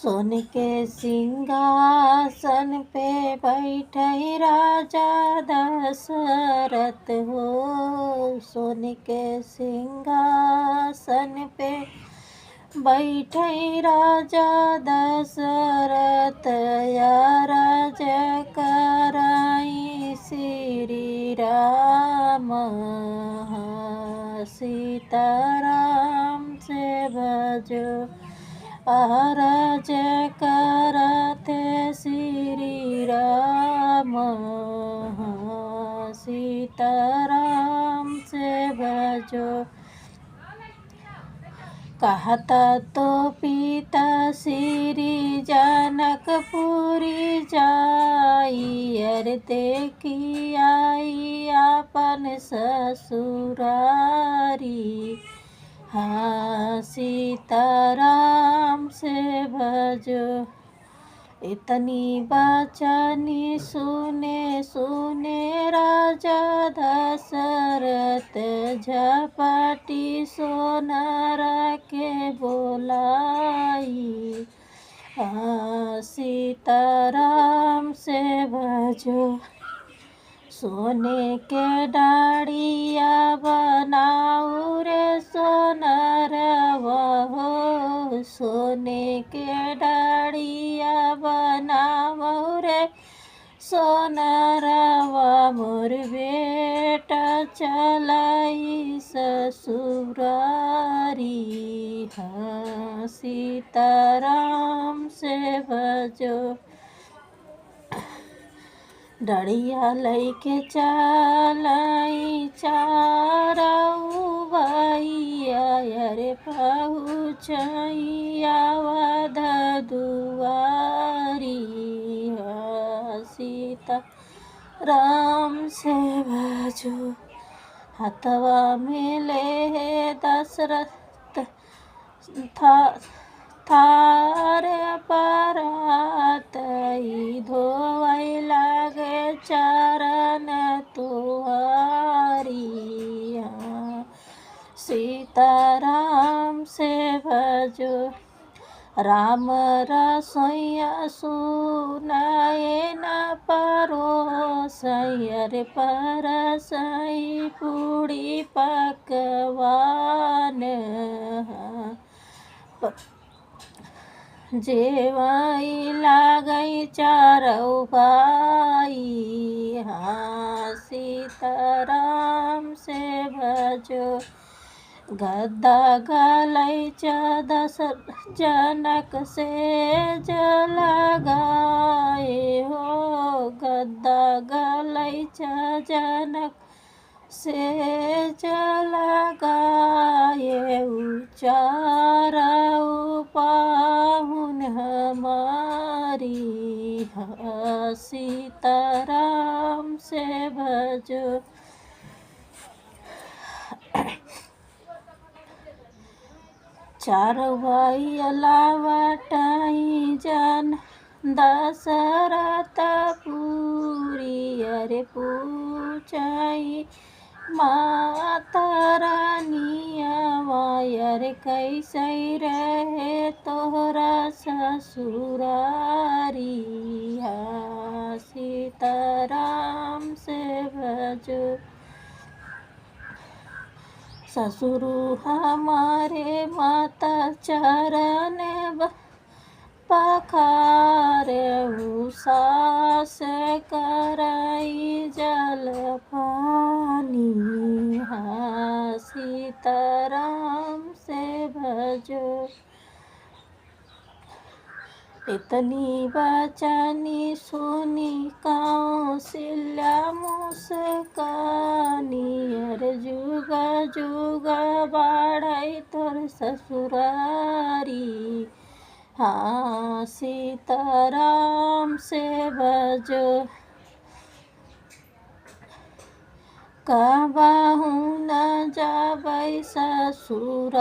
सोने के सिंहासन पे बैठे राजा दशरथ हो। सोने के सिंहासन पे बैठे राजा दशरथ, या राजा कराई श्री राम। सीताराम से भजो आरज करते श्री राम। सीताराम से भजो। कहता तो पिता श्री जनकपुरी जाई, अर देखी आई अपन ससुरारी। सीताराम से भजो। इतनी बचनी सुने सुने राजा दशरथ, झपटी सोनार के बोलाई। सीताराम से भजो। सोने के डाड़िया बनाऊ रे सोनारवा हो। सोने के डाड़िया बनाऊ रे सोनारवा, मोर बेटा चलाई ससुरारी। सीताराम से भजो। डड़िया लैके चलाई चारऊ भैया, अरे पहुँचई अवध दुआरी। सीताराम से भजो। हथवा में ले दशरथ थार परात, धोवै लागे चरण तुहारी। सीताराम से भजो। राम रसोइया सुनाए न परोसई, अरे परसई पूड़ी पकवान। जेवाई लागई चारऊ भाई। सीताराम से भजो। गद्दा गलई दशरथ जनक से लगाए हो। गद्दा गलई जनक से लगाए, उचारऊ पाहुन हमारी। सीताराम से भजो। चार भाई अलावटाई जन दशरथ पूरी, अरे पूछाई माता रानिया, अरे कैसे रहे तोहरा ससुरारी। सीताराम से भजो। ससुर हमारे माता चरण पखारे, सास कराई जल पानी। सीताराम से भजो। इतनी बचनी सुनी कौशल्या मुस्कानी, अरे जुग जुग बाढ़ई तोर ससुरारी। सीताराम से भजो। कहबाहू न जाबै ससुरारी।